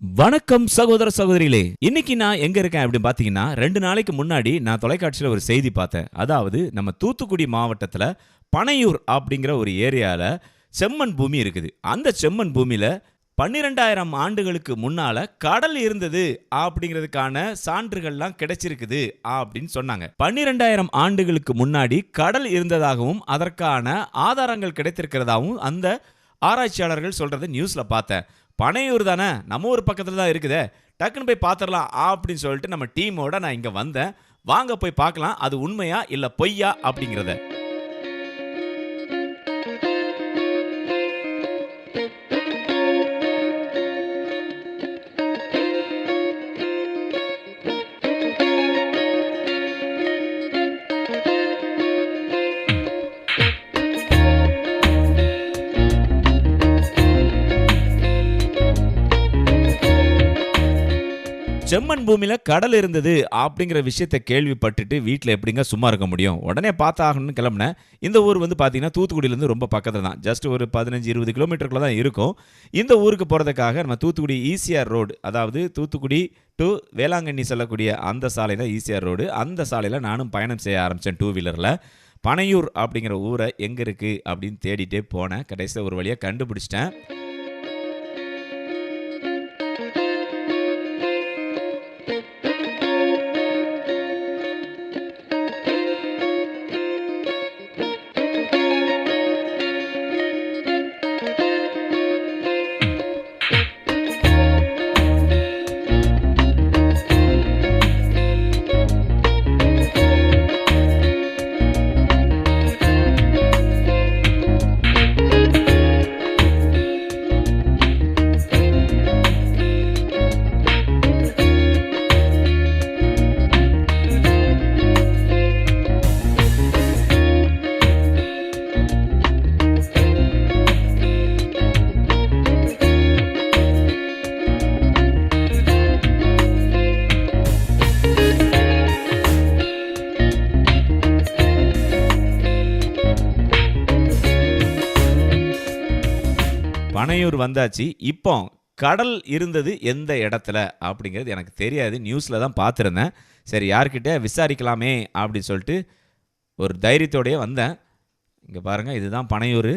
வணக்கம் சகோதர சகோதரிகளே. இன்னைக்கு நான் எங்க இருக்கேன் அப்படின்னு பாத்தீங்கன்னா, 2 நாளைக்கு முன்னாடி நான் தொலைக்காட்சியில ஒரு செய்தி பார்த்தேன். அதாவது நம்ம தூத்துக்குடி மாவட்டத்துல பனையூர் அப்படிங்கிற ஒரு ஏரியால செம்மண் பூமி இருக்குது. அந்த செம்மண் பூமியில 12,000 ஆண்டுகளுக்கு முன்னால கடல் இருந்தது அப்படிங்கிறதுக்கான சான்றுகள்லாம் கிடைச்சிருக்குது அப்படின்னு சொன்னாங்க. 12,000 ஆண்டுகளுக்கு முன்னாடி கடல் இருந்ததாகவும் அதற்கான ஆதாரங்கள் கிடைத்திருக்கிறதாகவும் அந்த ஆராய்ச்சியாளர்கள் சொல்றதை நியூஸ்ல பார்த்தேன். பனையூர் தானே, நம்ம ஊர் பக்கத்தில் தான் இருக்குதே, டக்குன்னு போய் பார்த்துடலாம் அப்படின்னு சொல்லிட்டு நம்ம டீமோட நான் இங்கே வந்தேன். வாங்க போய் பார்க்கலாம் அது உண்மையா இல்லை பொய்யா அப்படிங்கிறத. செம்மண் பூமியில கடல் இருந்தது அப்படிங்கிற விஷயத்தை கேள்விப்பட்டுட்டு வீட்டில் எப்படிங்க சும்மா இருக்க முடியும்? உடனே பார்த்தாகணும்னு கிளம்புனேன். இந்த ஊர் வந்து பார்த்தீங்கன்னா தூத்துக்குடியிலேருந்து ரொம்ப பக்கத்தில் தான், ஜஸ்ட் ஒரு 15-20 கிலோமீட்டருக்குள்ள தான் இருக்கும். இந்த ஊருக்கு போகிறதுக்காக நம்ம தூத்துக்குடி ஈசிஆர் ரோடு, அதாவது தூத்துக்குடி டு வேளாங்கண்ணி செல்லக்கூடிய அந்த சாலை தான் ஈசிஆர் ரோடு. அந்த சாலையில் நானும் பயணம் செய்ய ஆரம்பித்தேன் டூ வீலரில். பனையூர் அப்படிங்கிற ஊரை எங்கே இருக்குது அப்படின்னு தேடிட்டே போனேன். கடைசியில் ஒரு வழியாக கண்டுபிடிச்சிட்டேன். பனையூர் வந்தாச்சு. இப்போ கடல் இருந்தது எந்த இடத்துல அப்படிங்கிறது எனக்கு தெரியாது. நியூஸில் தான் பார்த்துருந்தேன். சரி, யார்கிட்ட விசாரிக்கலாமே அப்படின்னு சொல்லிட்டு ஒரு தைரியத்தோடையே வந்தேன். இங்கே பாருங்கள், இதுதான் பனையூர்.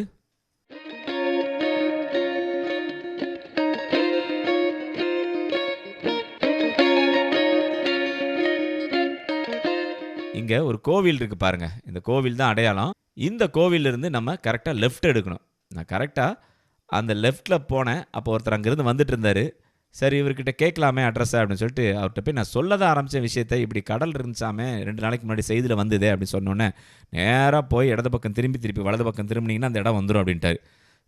இங்கே ஒரு கோவில் இருக்குது பாருங்கள். இந்த கோவில் தான் அடையாளம். இந்த கோவிலிருந்து நம்ம கரெக்டாக லெஃப்ட் எடுக்கணும். நான் கரெக்டாக அந்த லெஃப்ட்டில் போனேன். அப்போ ஒருத்தர் அங்கேருந்து வந்துட்டு இருந்தார். சரி, இவர்கிட்ட கேட்கலாமே அட்ரஸை அப்படின்னு சொல்லிட்டு அவர்கிட்ட போய் நான் சொல்ல தான் ஆரம்பித்த விஷயத்தை, இப்படி கடல் இருந்துச்சாமே 2 நாளைக்கு முன்னாடி செய்தியில் வந்ததே அப்படின்னு சொன்னோன்னே, நேராக போய் இடது பக்கம் திருப்பி வலது பக்கம் திரும்பினீங்கன்னா அந்த இடம் வந்துடும் அப்படின்ட்டார்.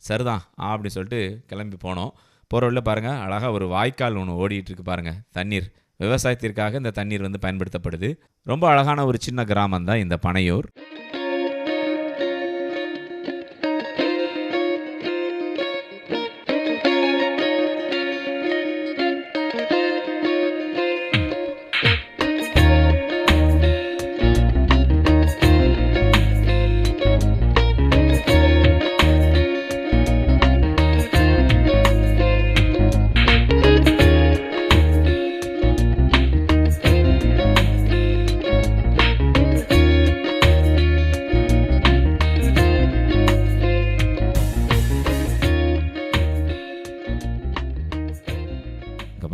சரிதான் அப்படின்னு சொல்லிட்டு கிளம்பி போனோம். போகிற வழியில் பாருங்கள், அழகாக ஒரு வாய்க்கால் ஒன்று ஓடிட்டு இருக்கு பாருங்கள். தண்ணீர் விவசாயத்திற்காக இந்த தண்ணீர் வந்து பயன்படுத்தப்படுது. ரொம்ப அழகான ஒரு சின்ன கிராமம் தான் இந்த பனையூர்.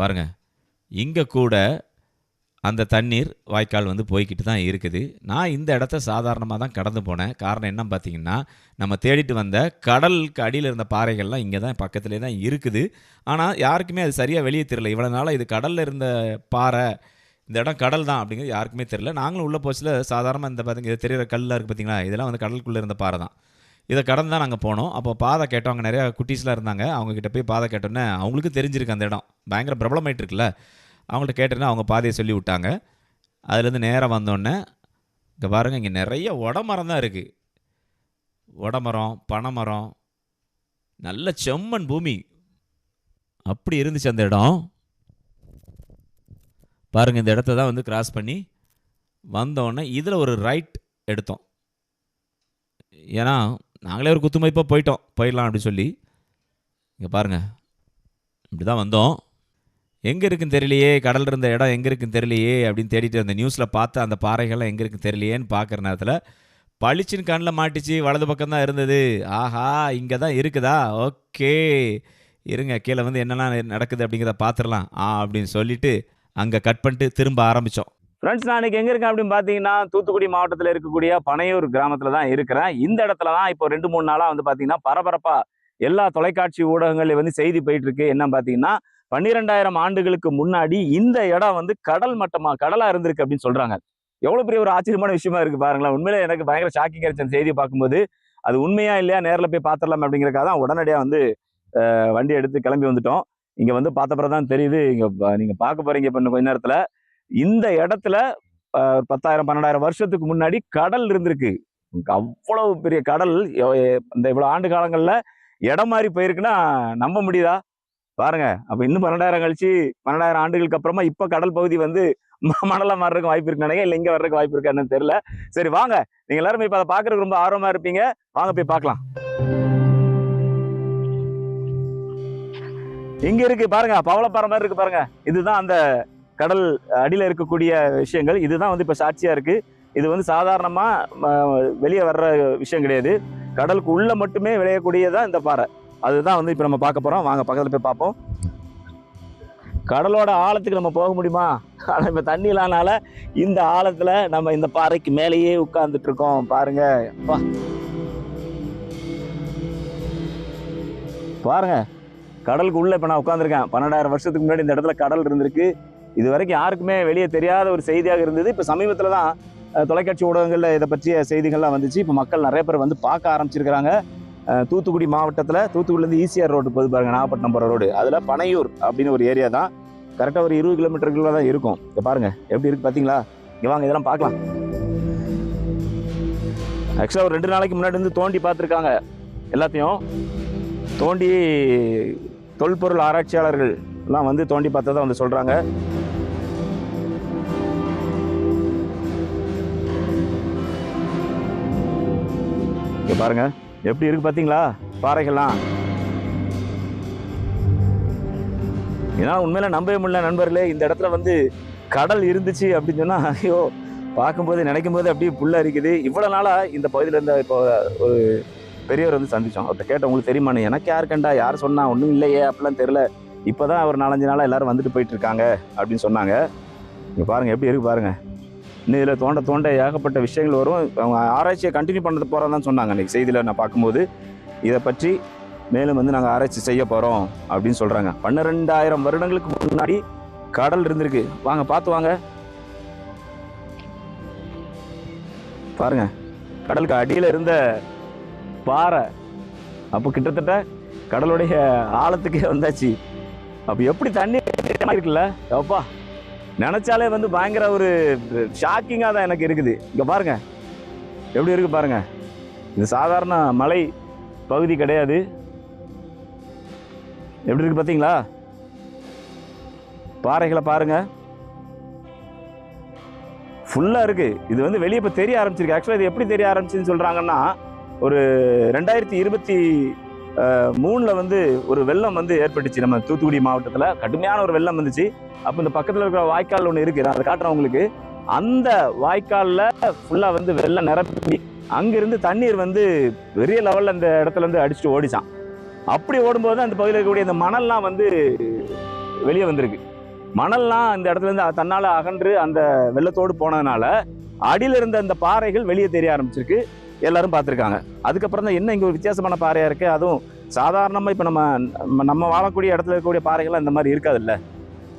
பாருங்க, இங்கே கூட அந்த தண்ணீர் வாய்க்கால் வந்து போய்கிட்டு தான் இருக்குது. நான் இந்த இடத்த சாதாரணமாக தான் கடந்து போனேன். காரணம் என்ன பார்த்தீங்கன்னா, நம்ம தேடிட்டு வந்த கடலுக்கு அடியில் இருந்த பாறைகள்லாம் இங்கே தான் பக்கத்துலேயே தான் இருக்குது. ஆனால் யாருக்குமே அது சரியாக வெளியே தெரியல. இவ்வளோ நாளாக இது கடலில் இருந்த பாறை, இந்த இடம் கடல் தான் அப்படிங்கிறது யாருக்குமே தெரியல. நாங்களும் உள்ளே போச்சில் சாதாரணமாக இந்த பார்த்திங்க, இது தெரிகிற கல்லாக இருக்குது பார்த்தீங்களா, இதெல்லாம் வந்து கடலுக்குள்ளே இருந்த பாறை தான். இதை கடந்து தான் நாங்கள் போனோம். அப்போ பாதை கேட்டோம். அங்கே நிறையா குட்டீஸ்லாம் இருந்தாங்க. அவங்கக்கிட்ட போய் பாதை கேட்டோன்னே அவங்களுக்கு தெரிஞ்சிருக்கு அந்த இடம் பயங்கர பிரபலமாயிட்டு இருக்குல்ல. அவங்கள்ட்ட கேட்டோன்னே அவங்க பாதையை சொல்லி விட்டாங்க. அதுலேருந்து நேராக வந்தோடனே இங்கே பாருங்கள், இங்கே நிறைய உடமரம் தான் இருக்குது. உடமரம், பனைமரம், நல்ல செம்மண் பூமி அப்படி இருந்துச்சு அந்த இடம். பாருங்கள், இந்த இடத்த தான் வந்து கிராஸ் பண்ணி வந்தோடனே இதில் ஒரு ரைட் எடுத்தோம். ஏன்னா நாங்களே ஒரு குத்துமதிப்பாக போயிடலாம் அப்படின்னு சொல்லி. இங்கே பாருங்கள், இப்படி தான் வந்தோம். எங்கே இருக்குன்னு தெரியலையே, கடல் இருந்த இடம் எங்கே இருக்குன்னு தெரியலையே அப்படின்னு தேடிட்டு அந்த நியூஸில் பார்த்து அந்த பாறைகள்லாம் எங்கே இருக்குன்னு தெரியலையேன்னு பார்க்குற நேரத்தில் பளிச்சுன்னு கண்ணில் மாட்டிச்சு. வலது பக்கம் தான் இருந்தது. ஆஹா, இங்கே தான் இருக்குதா, ஓகே இருங்க கீழே வந்து என்னெல்லாம் நடக்குது அப்படிங்கிறத பார்த்துடலாம் அப்படின்னு சொல்லிட்டு அங்கே கட் பண்ணிட்டு திரும்ப ஆரம்பித்தோம். ஃப்ரெண்ட்ஸ், நான் இன்றைக்கி எங்கே இருக்கேன் அப்படின்னு பார்த்தீங்கன்னா தூத்துக்குடி மாவட்டத்தில் இருக்கக்கூடிய பனையூர் கிராமத்தில் தான் இருக்கிறேன். இந்த இடத்துல தான் இப்போ 2-3 நாளாக வந்து பார்த்தீங்கன்னா பரபரப்பாக எல்லா தொலைக்காட்சி ஊடகங்கள்லையும் வந்து செய்தி போயிட்டுருக்கு. என்ன பார்த்தீங்கன்னா 12,000 ஆண்டுகளுக்கு முன்னாடி இந்த இடம் வந்து கடல் மட்டமாக கடலாக இருந்திருக்கு அப்படின்னு சொல்கிறாங்க. எவ்வளோ பெரிய ஒரு ஆச்சரியமான விஷயமா இருக்குது பாருங்களேன். உண்மையிலே எனக்கு பயங்கர ஷாக்கிங் ஆயிடுச்சு அந்த செய்தியை பார்க்கும்போது. அது உண்மையா இல்லையா நேரில் போய் பார்த்துடலாம் அப்படிங்கிறக்காக தான் உடனடியாக வந்து வண்டி எடுத்து கிளம்பி வந்துட்டோம். இங்கே வந்து பார்த்தப்பறம் தான் தெரியுது, இங்கே நீங்கள் பார்க்க போகிறீங்க இப்போ இன்னும் கொஞ்ச நேரத்தில். இந்த இடத்துல 10,000 12,000 வருஷத்துக்கு முன்னாடி கடல் இருந்திருக்கு. அவ்வளவு பெரிய கடல் இந்த இவ்வளோ ஆண்டு காலங்களில் இடம் மாறி போயிருக்குன்னா நம்ப முடியுதா பாருங்க. அப்போ இன்னும் 12,000 ஆண்டுகளுக்கு அப்புறமா இப்போ கடல் பகுதி வந்து மணலா மாறுறதுக்கு வாய்ப்பு இருக்கு நினைக்கிறேன். இல்லை இங்கே வர்றதுக்கு வாய்ப்பு இருக்கா என்னன்னு தெரியல. சரி வாங்க, நீங்கள் எல்லாரும் இப்போ அதை பார்க்கறதுக்கு ரொம்ப ஆர்வமாக இருப்பீங்க. வாங்க போய் பார்க்கலாம். இங்க இருக்கு பாருங்க, பவளப்பாறை மாதிரி இருக்கு பாருங்க. இதுதான் அந்த கடல் அடியில் இருக்கக்கூடிய விஷயங்கள். இதுதான் வந்து இப்போ சாட்சியா இருக்கு. இது வந்து சாதாரணமா வெளியே வர்ற விஷயம் கிடையாது. கடலுக்கு உள்ள மட்டுமே விளையக்கூடியதான் இந்த பாறை. அதுதான் வந்து இப்போ நம்ம பார்க்க போறோம். வாங்க பக்கத்துல போய் பார்ப்போம். கடலோட ஆழத்துக்கு நம்ம போக முடியுமா? ஆனால் இப்போ தண்ணி இல்லாதனால இந்த ஆழத்துல நம்ம இந்த பாறைக்கு மேலேயே உட்கார்ந்துட்டு இருக்கோம். பாருங்க பாருங்க, கடலுக்கு உள்ள இப்போ நான் உட்காந்துருக்கேன். 12,000 வருஷத்துக்கு முன்னாடி இந்த இடத்துல கடல் இருந்திருக்கு. இது வரைக்கும் யாருக்குமே வெளியே தெரியாத ஒரு செய்தியாக இருந்தது. இப்போ சமீபத்தில் தான் தொலைக்காட்சி ஊடகங்களில் இதை பற்றிய செய்திகள்லாம் வந்துச்சு. இப்போ மக்கள் நிறைய பேர் வந்து பார்க்க ஆரம்பிச்சிருக்கிறாங்க. தூத்துக்குடி மாவட்டத்தில் தூத்துக்குடிலேருந்து ஈசிஆர் ரோடு போது பாருங்க, நாகப்பட்டினம் போகிற ரோடு. அதில் பனையூர் அப்படின்னு ஒரு ஏரியா தான். கரெக்டாக ஒரு 20 கிலோமீட்டருக்குள்ள தான் இருக்கும். இப்போ பாருங்க எப்படி இருக்கு பார்த்தீங்களா? இங்கே வாங்க இதெல்லாம் பார்க்கலாம். ஆக்சுவலாக ஒரு 2 நாளைக்கு முன்னாடி வந்து தோண்டி பார்த்துருக்காங்க. எல்லாத்தையும் தோண்டி தொல்பொருள் ஆராய்ச்சியாளர்கள் எல்லாம் வந்து தோண்டி பார்த்ததை வந்து சொல்றாங்க. இங்க பாருங்க எப்படி இருக்கு பாத்தீங்களா பாறைகள்லாம். ஏன்னா உண்மையில நம்பவே முடியல நண்பர்களே, இந்த இடத்துல வந்து கடல் இருந்துச்சு அப்படின்னு சொன்னா ஐயோ பார்க்கும்போது நினைக்கும் போது அப்படியே புல்ல இருக்குது. இவ்வளவு நாளா இந்த பகுதியில இருந்த இப்போ ஒரு பெரியவர் வந்து சந்திச்சோம். அவர்கிட்ட கேட்ட உங்களுக்கு தெரியுமான்னு. எனக்கு யார் கண்டா, யார் சொன்னா, ஒன்றும் இல்லையே அப்படிலாம் தெரியல, இப்போதான் ஒரு 4-5 நாளாக எல்லாரும் வந்துட்டு போயிட்டு இருக்காங்க அப்படின்னு சொன்னாங்க. இங்கே பாருங்க எப்படி இருக்கு பாருங்க. இன்னும் இதில் தோண்ட தோண்ட ஏகப்பட்ட விஷயங்கள் வரும். அவங்க ஆராய்ச்சியை கண்டினியூ பண்ணது போகிறதான் சொன்னாங்க. அன்றைக்கி செய்தியில் நான் பார்க்கும்போது இதை பற்றி மேலும் வந்து நாங்கள் ஆராய்ச்சி செய்ய போகிறோம் அப்படின்னு சொல்கிறாங்க. 12,000 வருடங்களுக்கு முன்னாடி கடல் இருந்திருக்கு. வாங்க பார்த்து வாங்க. பாருங்க கடலுக்கு அடியில் இருந்த பாறை அப்போ கிட்டத்தட்ட கடலுடைய ஆழத்துக்கே வந்தாச்சு. அப்போ எப்படி தண்ணி இருக்குல்ல அப்பா, நினைச்சாலே வந்து பயங்கர ஒரு ஷாக்கிங்காக தான் எனக்கு இருக்குது. இங்கே பாருங்க எப்படி இருக்கு பாருங்க. இது சாதாரண மலை பகுதி கிடையாது. எப்படி இருக்கு பார்த்தீங்களா? பாறைகளை பாருங்க ஃபுல்லாக இருக்கு. இது வந்து வெளியே இப்போ தெரிய ஆரம்பிச்சிருக்கு. ஆக்சுவலாக இது எப்படி தெரிய ஆரம்பிச்சுன்னு சொல்கிறாங்கன்னா, ஒரு 2023 வந்து ஒரு வெள்ளம் வந்து ஏற்பட்டுச்சு நம்ம தூத்துக்குடி மாவட்டத்தில். கடுமையான ஒரு வெள்ளம் வந்துச்சு. அப்போ இந்த பக்கத்தில் இருக்கிற வாய்க்கால் ஒன்று இருக்குது, நான் அதை காட்டுறேன் உங்களுக்கு. அந்த வாய்க்காலில் ஃபுல்லாக வந்து வெள்ளம் நிரப்பி அங்கிருந்து தண்ணீர் வந்து பெரிய லெவலில் அந்த இடத்துல இருந்து அடிச்சுட்டு ஓடிச்சான். அப்படி ஓடும்போது அந்த பகுதியில் இருக்கக்கூடிய இந்த மணல்லாம் வந்து வெளியே வந்திருக்கு. மணல்லாம் அந்த இடத்துல இருந்து தன்னால் அகன்று அந்த வெள்ளத்தோடு போனதுனால அடியில் இருந்த அந்த பாறைகள் வெளியே தெரிய ஆரம்பிச்சிருக்கு. எல்லாரும் பார்த்துருக்காங்க. அதுக்கப்புறம் தான் என்ன இங்கே ஒரு வித்தியாசமான பாறையாக இருக்குது. அதுவும் சாதாரணமாக இப்போ நம்ம வாழக்கூடிய இடத்துல இருக்கக்கூடிய பாறைகள்லாம் இந்த மாதிரி இருக்காதுல்ல.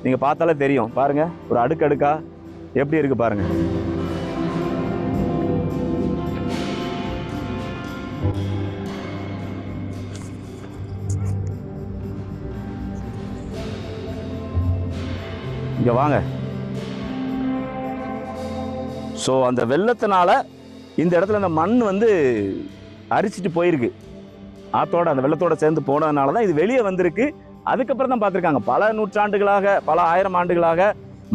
நீங்கள் பார்த்தாலே தெரியும். பாருங்கள் ஒரு அடுக்கடுக்கா எப்படி இருக்குது பாருங்கள். இங்கே வாங்க. ஸோ அந்த வெள்ளத்தினால இந்த இடத்துல அந்த மண் வந்து அரிச்சிட்டு போயிருக்கு. ஆத்தோட அந்த வெள்ளத்தோட சேர்ந்து போனதுனால தான் இது வெளியே வந்திருக்கு. அதுக்கப்புறம் தான் பார்த்துருக்காங்க. பல நூற்றாண்டுகளாக, பல 1000 ஆண்டுகளாக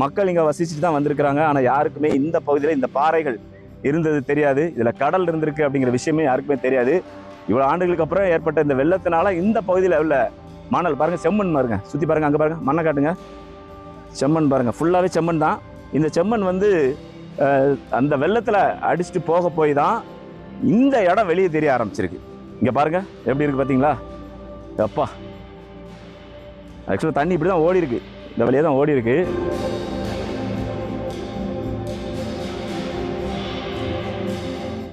மக்கள் இங்கே வசிச்சுட்டு தான் வந்திருக்கிறாங்க. ஆனால் யாருக்குமே இந்த பகுதியில் இந்த பாறைகள் இருந்தது தெரியாது. இதில் கடல் இருந்திருக்கு அப்படிங்கிற விஷயமே யாருக்குமே தெரியாது. இவ்வளோ ஆண்டுகளுக்கு அப்புறம் ஏற்பட்ட இந்த வெள்ளத்தினால இந்த பகுதியில் உள்ள மணல் பாருங்கள், செம்மண் பாருங்க, சுற்றி பாருங்கள், அங்கே பாருங்கள், மண்ணை காட்டுங்க. செம்மண் பாருங்கள், ஃபுல்லாகவே செம்மண் தான். இந்த செம்மண் வந்து அந்த வெள்ளத்தில் அடிச்சுட்டு போக போய் தான் இந்த இடம் வெளியே தெரிய ஆரம்பிச்சிருக்கு. இங்கே பாருங்கள் எப்படி இருக்குது பார்த்தீங்களா? அப்பா, ஆக்சுவலாக தண்ணி இப்படி தான் ஓடி இருக்கு, இந்த வழியாக தான் ஓடி இருக்கு.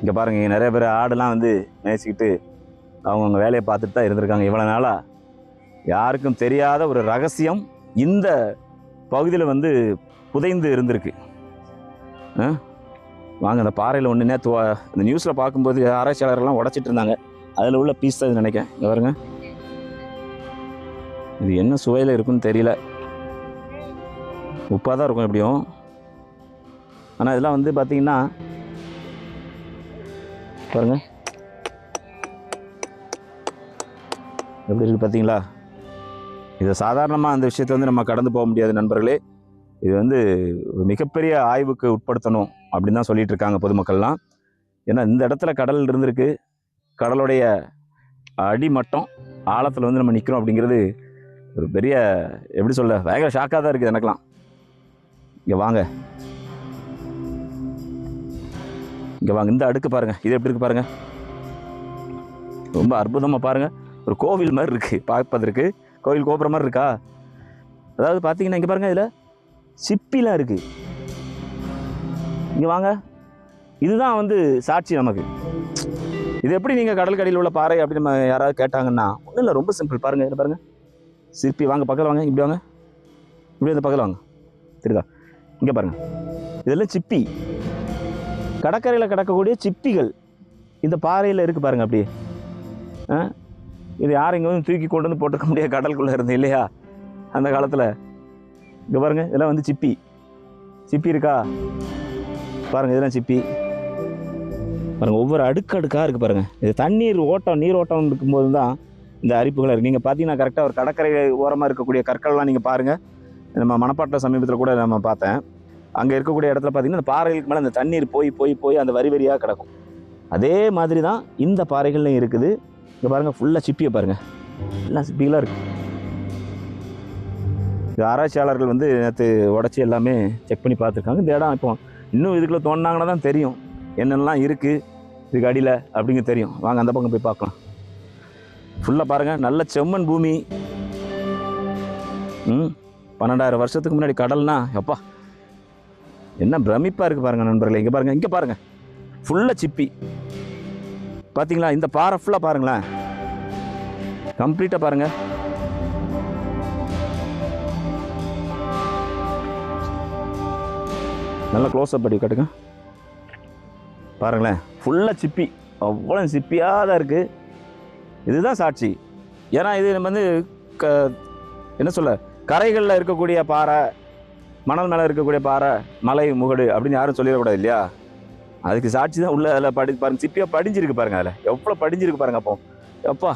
இங்கே பாருங்க, இங்கே நிறைய பேர் ஆடுலாம் வந்து மேய்ச்சிக்கிட்டு அவங்கவுங்க வேலையை பார்த்துட்டு தான் இருந்திருக்காங்க இவ்வளோ நாளாக. யாருக்கும் தெரியாத ஒரு ரகசியம் இந்த பகுதியில் வந்து புதைந்து இருந்திருக்கு. வாங்க, அந்த பாறையில் ஒன்று நேற்று இந்த நியூஸில் பார்க்கும்போது ஆராய்ச்சியாளர்கள்லாம் உடச்சிட்டு இருந்தாங்க, அதில் உள்ள பீஸ் தான் இது நினைக்கிறேன். இங்கே பாருங்க, இது என்ன சுவையில் இருக்குன்னு தெரியல, உப்பாக தான் இருக்கும் எப்படியும். ஆனால் இதெல்லாம் வந்து பார்த்தீங்கன்னா பாருங்க எப்படி இருக்குது பார்த்தீங்களா? இதை சாதாரணமாக அந்த விஷயத்தை வந்து நம்ம கடந்து போக முடியாது நண்பர்களே. இது வந்து மிகப்பெரிய ஆய்வுக்கு உட்படுத்தணும் அப்படின்னு தான் சொல்லிட்டு இருக்காங்க பொதுமக்கள்லாம். ஏன்னா இந்த இடத்துல கடல் இருந்திருக்கு, கடலுடைய அடிமட்டம் ஆழத்தில் வந்து நம்ம நிற்கிறோம் அப்படிங்கிறது ஒரு பெரிய எப்படி சொல்ல வேக ஷாக்காக தான் இருக்குது எனக்கெல்லாம். இங்கே வாங்க, இங்கே வாங்க, இந்த அடுக்கு பாருங்கள், இது எப்படி இருக்குது பாருங்கள், ரொம்ப அற்புதமாக பாருங்கள். ஒரு கோவில் மாதிரி இருக்குது பார்ப்பதற்கு, கோவில் கோபுரம் மாதிரி இருக்கா? அதாவது பார்த்தீங்கன்னா இங்கே பாருங்கள், இதில் சிப்பிலாம் இருக்குது. இங்கே வாங்க, இதுதான் வந்து சாட்சி நமக்கு. இது எப்படி நீங்கள் கடற்கரையில் உள்ள பாறை அப்படின்னு நம்ம யாராவது கேட்டாங்கன்னா ஒன்றும் இல்லை, ரொம்ப சிம்பிள். பாருங்கள், இதில் பாருங்கள் சிற்பி. வாங்க பக்கத்தில் வாங்க, இப்படி வாங்க, இப்படி அந்த பக்கத்தில் வாங்க, தெரியுதா? இங்கே பாருங்கள், இதெல்லாம் சிப்பி, கடற்கரையில் கிடக்கக்கூடிய சிப்பிகள் இந்த பாறையில் இருக்குது பாருங்கள். அப்படியே இது யாரும் இங்கே வந்து தூக்கி கொண்டு வந்து போட்டிருக்க முடியாது, கடலுக்குள்ளே இருந்து இல்லையா அந்த காலத்தில். இங்கே பாருங்கள், இதெல்லாம் வந்து சிப்பி, சிப்பி இருக்கா பாருங்கள், இதெல்லாம் சிப்பி பாருங்கள். ஒவ்வொரு அடுக்கடுக்காக இருக்குது பாருங்கள். இது தண்ணீர் ஓட்டம், நீர் ஓட்டம் இருக்கும்போது தான் இந்த அரிப்புகள் இருக்குது. நீங்கள் பார்த்தீங்கன்னா கரெக்டாக ஒரு கடற்கரை ஓரமாக இருக்கக்கூடிய கற்கள்லாம் நீங்கள் பாருங்கள். நம்ம மணப்பாட்டில் சமீபத்தில் கூட நம்ம பார்த்தேன். அங்கே இருக்கக்கூடிய இடத்துல பார்த்தீங்கன்னா இந்த பாறைகளுக்கு மேலே அந்த தண்ணீர் போய் போய் போய் அந்த வரி வரியாக கிடக்கும். அதே மாதிரி தான் இந்த பாறைகள்லையும் இருக்குது. இங்கே பாருங்கள், ஃபுல்லாக சிப்பியை பாருங்கள், எல்லாம் சிப்பிகளாக இருக்குது. இது ஆராய்ச்சியாளர்கள் வந்து நேற்று உடச்சி எல்லாமே செக் பண்ணி பார்த்துருக்காங்க. இந்த இடம் இப்போ இன்னும் இதுக்குள்ளே தோண்டினாங்கன்னா தான் தெரியும் என்னென்னலாம் இருக்குது இதுக்கு அடியில் அப்படிங்க தெரியும். வாங்க அந்த பக்கம் போய் பார்க்கலாம். ஃபுல்லாக பாருங்கள், நல்ல செம்மண் பூமி. 12,000 வருஷத்துக்கு முன்னாடி கடல்னா எப்பா என்ன பிரமிப்பாக இருக்குது பாருங்கள் நண்பர்களே. இங்கே பாருங்கள், இங்கே பாருங்கள், ஃபுல்லாக சிப்பி பார்த்தீங்களா? இந்த பாறை ஃபுல்லாக பாருங்களேன், கம்ப்ளீட்டாக பாருங்கள். நல்லா க்ளோஸ் அப் பண்ணி கட்டுங்க பாருங்களேன், ஃபுல்லாக சிப்பி, அவ்வளோ சிப்பியாக தான் இருக்குது. இதுதான் சாட்சி. ஏன்னா இது நம்ம வந்து என்ன சொல்ல, கரைகளில் இருக்கக்கூடிய பாறை, மணல் மேலே இருக்கக்கூடிய பாறை, மலை முகடு அப்படின்னு யாரும் சொல்லிடக்கூடாது இல்லையா? அதுக்கு சாட்சி தான் உள்ள அதில் பாருங்க, சிப்பியாக படிஞ்சிருக்கு பாருங்கள், அதில் எவ்வளோ படிஞ்சிருக்கு பாருங்கள். அப்போ எப்பா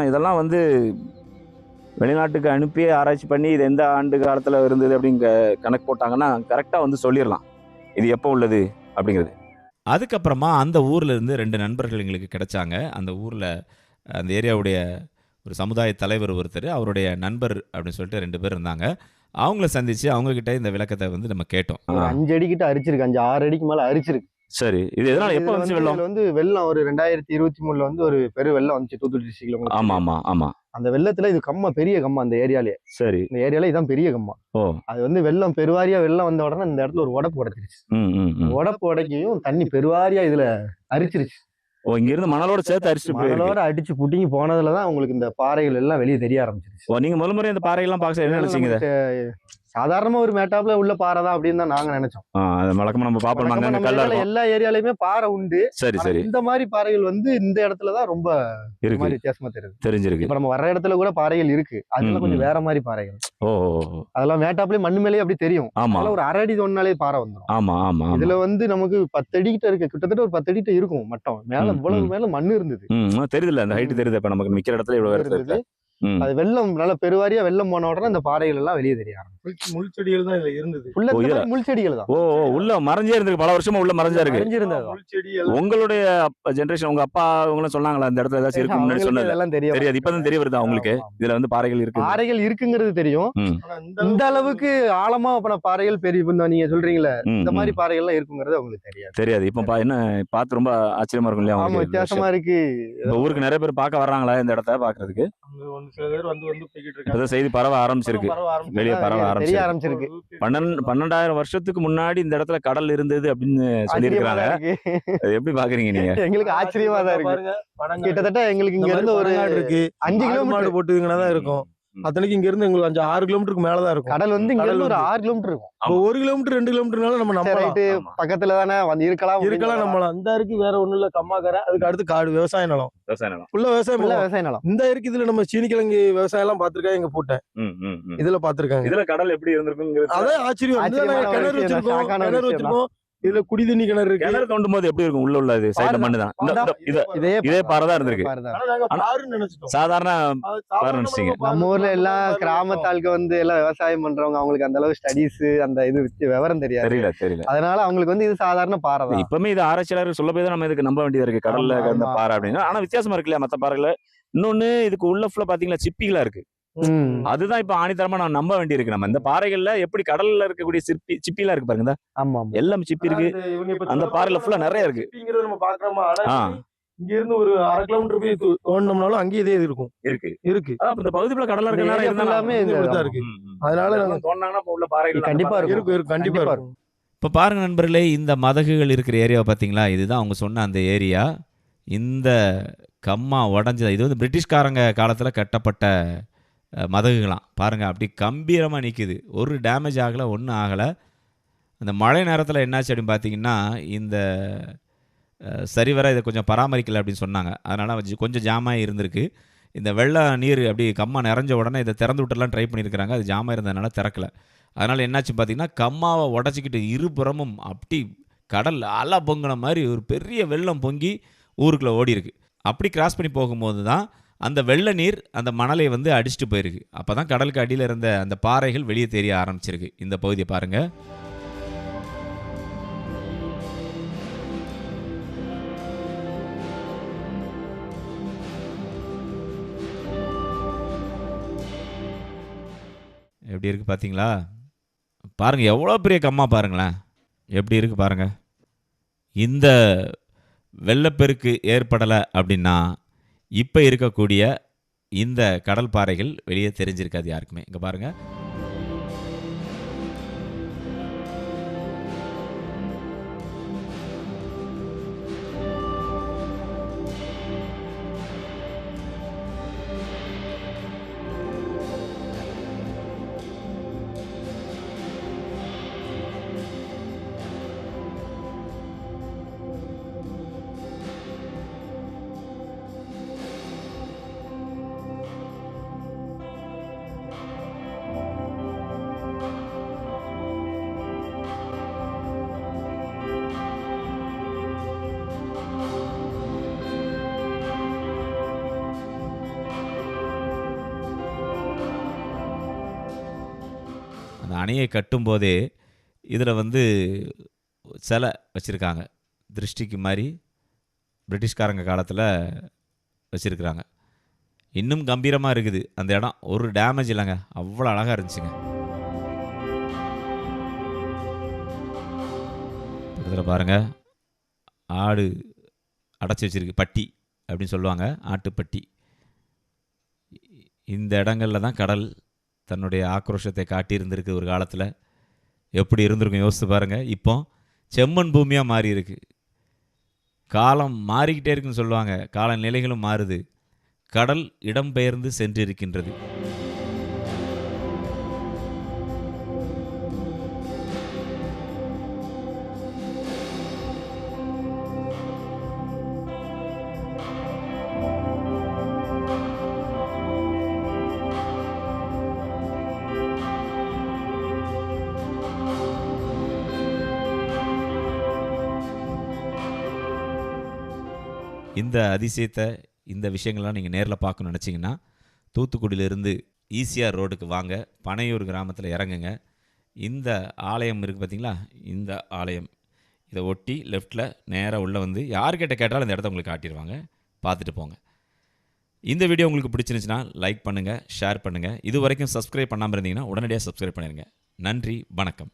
இதெல்லாம் வந்து வெளிநாட்டுக்கு அனுப்பி ஆராய்ச்சி பண்ணி இது எந்த ஆண்டு காலத்தில் இருந்தது அப்படிங்க கணக்கு போட்டாங்கன்னா கரெக்டாக வந்து சொல்லிடலாம் இது எப்போ உள்ளது அப்படிங்கிறது. அதுக்கப்புறமா அந்த ஊரில் இருந்து 2 நண்பர்கள் எங்களுக்கு கிடைச்சாங்க. அந்த ஊரில் அந்த ஏரியாவுடைய ஒரு சமுதாய தலைவர் ஒருத்தர், அவருடைய நண்பர் அப்படின்னு சொல்லிட்டு 2 பேர் இருந்தாங்க. அவங்கள சந்திச்சு அவங்கக்கிட்ட இந்த விளக்கத்தை வந்து நம்ம கேட்டோம். 5 அடிக்கிட்ட அரிச்சிருக்கு, 5-6 அடிக்கு மேலே அரிச்சிருக்கு. சரி, இது எதனால எப்போ வந்து வெள்ளம்? வந்து வெள்ளம் ஒரு 2023 வந்து ஒரு பெரு வெள்ளம் வந்துச்சு தூத்துக்குடி டிஸ்ட்ரிக்ட்ல. ஆமா ஆமா ஆமா. அந்த வெள்ளத்துல இது கம்மா, பெரிய கம்மா அந்த ஏரியாலே. சரி, இந்த ஏரியால இதான் பெரிய கம்மா. அது வந்து வெள்ளம் பெருவாரியா வெள்ளம் வந்த உடனே இந்த இடத்துல ஒரு உடப்பு உடைச்சிருச்சு. உடப்பு உடைக்கையும் தண்ணி பெருவாரியா இதுல அரிச்சிருச்சு. இங்க இருந்து மணலோட சேர்த்து அரிச்சு மணலோட அடிச்சு புட்டிங்கி போனதுலதான் உங்களுக்கு இந்த பாறைகள் எல்லாம் வெளியே தெரிய ஆரம்பிச்சிருச்சு. நீங்க முதல் முறை இந்த பாறைகள்லாம் பார்க்க என்ன நினைச்சீங்க? சாதாரணமா ஒரு மேட்டாப்ல உள்ள பாறை தான் அப்படின்னு தான் நாங்க நினைச்சோம். வழக்கமா நம்ம பாப்போம், எல்லா ஏரியாலயுமே பாறை உண்டு. சரி சரி. இந்த மாதிரி பாறைகள் வந்து இந்த இடத்துலதான் ரொம்ப மாதிரி வித்தியாசமா தெரிஞ்சிருக்கு. இப்ப நம்ம வர்ற இடத்துல கூட பாறைகள் இருக்கு, அதெல்லாம் கொஞ்சம் வேற மாதிரி பாறைகள். அதெல்லாம் மேட்டாப்லயே மண்ணு மேலேயே அப்படி தெரியும். ஒரு 1/2 அடி தோண்டினாலே பாறை வந்துடும். ஆமா ஆமா. இதுல வந்து நமக்கு 10 அடி கிட்ட இருக்கு, கிட்டத்தட்ட ஒரு 10 அடி இருக்கும் மட்டம். மேல இவ்வளவு மேல மண்ணு இருந்தது. தெரியுதுல்ல, அந்த ஹைட் தெரியுது. இப்ப நமக்கு நிக்கிற இடத்துல இவ்வளவு இருந்தது. அது வெள்ளம் நல்ல பெருவாரியா வெள்ளம் போன உடனே அந்த பாறைகள் எல்லாம் வெளியே தெரிய ஆரம்பிச்சு. முள் செடிகள் தான் இதுல இருந்தது. ஃபுல்லா ஓ, இதுல முள் செடிகள் தான். ஓ ஓ, உள்ள மறைஞ்சே இருந்திருக்கு, பல வருஷமா உள்ள மறைஞ்சா இருக்கு. மறைஞ்சிருந்தது முள் செடி எல்லாம் உங்களுடைய ஜெனரேஷன் உங்க அப்பா இவங்களும் சொன்னாங்களா இந்த இடத்துல ஏதாச்சும் இருக்கு முன்னாடி அவங்களுக்கு சொன்னது? இதெல்லாம் தெரியாது, இப்பதான் தெரிய வருதா உங்களுக்கு ஆமா. இதுல வந்து பாறைகள் இருக்கு? பாறைகள் இருக்குங்கிறது தெரியும். ம், ஆனா இந்த அளவுக்கு ஆழமா அப்ப பாறைகள் பெரிய இப்ப நீங்க சொல்றீங்களே ம், இந்த மாதிரி ம். பாறைகள்லாம் இருக்குங்கிறது அவங்களுக்கு தெரியாது. தெரியாது. இப்ப என்ன பார்த்து ரொம்ப ஆச்சரியமா இருக்கும் இல்லையா ஆமா, உங்களுக்கு இந்த வித்தியாசமா விஷயம்? இருக்கு. இப்ப ஊருக்கு நிறைய பேர் பார்க்க வர்றாங்களா இந்த இடத்த பாக்குறதுக்கு? அங்க வந்து சில பேர் வந்து போய்கிட்டு இருக்காங்க. இப்பதான் செய்தி பரவ ஆரம்பிச்சிருக்கு, பரவ ஆரம்பிச்சு வெளியே பரவ தெரிய ஆரம்பிச்சிருக்கு. ஆரம்பிச்சிருக்கு. 12,000 வருஷத்துக்கு முன்னாடி இந்த இடத்துல கடல் இருந்தது அப்படின்னு ஆச்சரியமா சொல்லியிருக்கிறாங்க. தான் இருக்கு. அது எப்படி பாக்குறீங்க நீங்க? எங்களுக்கு ஆச்சரியமா தான் இருக்கு. பாருங்க, பனங்காடு. கிட்டத்தட்ட எங்களுக்கு இங்க இருந்து ஒரு பனங்காடு இருக்கு. 5 ஆடு கிலோமீட்டர் மாடு போட்டுங்கன்னா தான் இருக்கும். அத்தனைக்கு இங்க இருந்து எங்களுக்கு 5-6 கிலோமீட்டருக்கு மேலதான் இருக்கும். கடல் வந்து இங்க கடல் இருந்து ஒரு வந்து 6 கிலோமீட்டர் இருக்கும். இப்போ 1 கிலோமீட்டர் 2 கிலோமீட்டர்னால நம்ம சரி, நம்பலாம். ரைட்டு, ஆமா. பக்கத்துல தானே வந்து இருக்கலாம் இருக்கலாம் நம்மளாம். இந்த இருக்கு வேற ஒண்ணும் இல்ல, கம்மாக்கரை, அதுக்கு அடுத்து காடு, விவசாய நிலம். விவசாய நிலம். ஃபுல்லா விவசாயம் உள்ள பண்ணுவோம். விவசாய நிலம். இந்த இருக்கு இதுல நம்ம சீனிக்கிழங்கு விவசாயம் எல்லாம் பாத்துருக்காங்க, எங்க போட்டேன் ம், ம், ம். இதுல பாத்துருக்காங்க. இதுல கடல் எப்படி இருந்திருக்குங்கிறது அதான் ஆச்சரியம். இதுல ஆச்சரியமான நாங்க ஒரு கிணறு விஷயம் தான், வச்சிருக்கோம், ஷாக்கான ஒரு கிணறு விஷயம் தான். வச்சிருக்கோம். இதுல குடி தண்ணி கிணறு இருக்கு. கிணறு தோண்டும் போது எப்படி இருக்கும்? உள்ள இது சைடுல மண்ணு தான். இதே பாறை தான் இருந்திருக்கு. பாருதான். ஆனா நாங்க பாருன்னு நினைச்சிட்டோம். சாதாரண அது பாரு நினைச்சீங்க. சாதாரணமா நம்ம ஊர்ல எல்லாம் பாரு கிராமத்து ஆளுக்கு வந்து எல்லாம் விவசாயம் பண்றவங்க, அவங்களுக்கு அந்த அளவு ஸ்டடீஸ் அந்த இது விவரம் தெரியாது. தெரியல. அதனால அவங்களுக்கு வந்து இது சாதாரண பாறை தான். இப்பவுமே இது ஆராய்ச்சியாளர்கள் சொல்ல போய் தான் நம்ம இதுக்கு நம்ப வேண்டியதா இருக்கு, கடல்ல ஆமா, இருந்த ஆமா. பாறை அப்படின்னு. ஆனா வித்தியாசமா இருக்கு இல்லையா மத்த பாறைகளை? இன்னொன்னு இதுக்கு உள்ள ஃபுல்லா பாத்தீங்களா சிப்பிகளா இருக்கு. ம். அதுதான் இப்ப ஆணித்தரமா நம்ம நம்ப வேண்டியிருக்கு. நம்ம இந்த பாறைகள்ல எப்படி கடல்ல இருக்கக்கூடிய சிப்பிலாம் இருக்கு பாருங்க, ஆமா, ஆமா. எல்லாம் சிப்பி இருக்கு. இவங்க இப்ப அந்த பாறையில full ஆ நிறைய இருக்கு. சிப்பிங்கிறத நம்ம பாக்குறோமா? ஆனா ஆ, இங்க இருந்து ஒரு 1/2 கிலோமீட்டர் போய் தோண்டினோம்னாலும் அங்கேயே இதே இருக்கும். இருக்கு. அதான் இப்ப இந்த பகுதி full ஆ கடலா இந்த இருக்கனால area இருந்தாலும் full-ஆமே இது இப்படித்தான் இருக்கு. அதனால நாங்க அதனால தோண்டாங்கன்னா இப்ப உள்ள பாறைகள் கண்டிப்பா இருக்கும். இருக்கும், கண்டிப்பா கண்டிப்பா இருக்கும். இப்போ பாருங்க நண்பர்களே, இந்த மதகுகள் இருக்கிற ஏரியாவை பார்த்தீங்களா? இதுதான் அவங்க சொன்ன அந்த ஏரியா. இந்த கம்மா உடஞ்சது இது வந்து பிரிட்டிஷ்காரங்க காலத்தில் கட்டப்பட்ட மதகுகளாம். பாருங்கள், அப்படி கம்பீரமாக நிற்குது, ஒரு டேமேஜ் ஆகலை, ஒன்றும் ஆகலை. அந்த மழை நேரத்தில் என்னாச்சு அப்படின்னு பார்த்தீங்கன்னா, இந்த சரிவர இதை கொஞ்சம் பராமரிக்கலை அப்படின்னு சொன்னாங்க. அதனால் கொஞ்சம் ஜாமாக இருந்திருக்கு. இந்த வெள்ள நீர் அப்படி கம்மா நிறைஞ்ச உடனே இதை திறந்து விட்டுலாம் ட்ரை பண்ணியிருக்கிறாங்க. அது ஜாமாக இருந்ததுனால திறக்கலை. அதனால் என்னாச்சு பார்த்தீங்கன்னா, கம்மாவை உடச்சிக்கிட்டு இருபுறமும் அப்படி கடல் அலை பொங்கின மாதிரி ஒரு பெரிய வெள்ளம் பொங்கி ஊருக்குள்ளே ஓடி இருக்கு. அப்படி கிராஸ் பண்ணி போகும்போது தான் அந்த வெள்ள நீர் அந்த மணலை வந்து அடிச்சுட்டு போயிருக்கு. அப்போ தான் கடலுக்கு அடியில் இருந்த அந்த பாறைகள் வெளியே தெரிய ஆரம்பிச்சிருக்கு. இந்த பகுதியை பாருங்கள். எப்படி இருக்குது பார்த்தீங்களா? பாருங்கள், எவ்வளோ பெரிய கம்மா பாருங்களேன், எப்படி இருக்குது பாருங்கள். இந்த வெள்ளப்பெருக்கு ஏற்படலை அப்படின்னா இப்போ இருக்கக்கூடிய இந்த கடல் பாறைகள் வெளியே தெரிஞ்சிருக்காது யாருக்குமே. இங்கே பாருங்கள். அந்த அணையை கட்டும்போதே இதில் வந்து சிலை வச்சுருக்காங்க, திருஷ்டிக்கு மாதிரி பிரிட்டிஷ்காரங்க காலத்தில் வச்சுருக்குறாங்க. இன்னும் கம்பீரமாக இருக்குது அந்த இடம், ஒரு டேமேஜ் இல்லைங்க, அவ்வளோ அழகாக இருந்துச்சுங்க. பக்கத்தில் பாருங்கள், ஆடு அடைச்சி வச்சுருக்கு, பட்டி அப்படின்னு சொல்லுவாங்க, ஆட்டுப்பட்டி. இந்த இடங்களில் தான் கடல் தன்னுடைய ஆக்ரோஷத்தை காட்டியிருந்திருக்கு ஒரு காலத்தில். எப்படி இருந்திருக்கும் யோசித்து பாருங்கள். இப்போ செம்மண் பூமியாக மாறி இருக்கு. காலம் மாறிக்கிட்டே இருக்குன்னு சொல்லுவாங்க, காலநிலைகளும் மாறுது. கடல் இடம்பெயர்ந்து சென்றிருக்கின்றது. இந்த அதிசயத்தை, இந்த விஷயங்கள்லாம் நீங்கள் நேரில் பார்க்கணும்னு நினச்சிங்கன்னா, தூத்துக்குடியிலேருந்து ஈசிஆர் ரோடுக்கு வாங்க, பனையூர் கிராமத்தில் இறங்குங்க. இந்த ஆலயம் இருக்குது பார்த்தீங்களா, இந்த ஆலயம் இதை ஒட்டி லெஃப்ட்டில் நேராக உள்ளே வந்து யார்கிட்ட கேட்டாலும் இந்த இடத்த உங்களுக்கு காட்டிடுவாங்க. பார்த்துட்டு போங்க. இந்த வீடியோ உங்களுக்கு பிடிச்சிருந்துச்சுன்னா லைக் பண்ணுங்கள், ஷேர் பண்ணுங்கள். இது வரைக்கும் சப்ஸ்கிரைப் பண்ணாமல் இருந்தீங்கன்னா உடனடியாக சப்ஸ்கிரைப் பண்ணிடுங்க. நன்றி, வணக்கம்.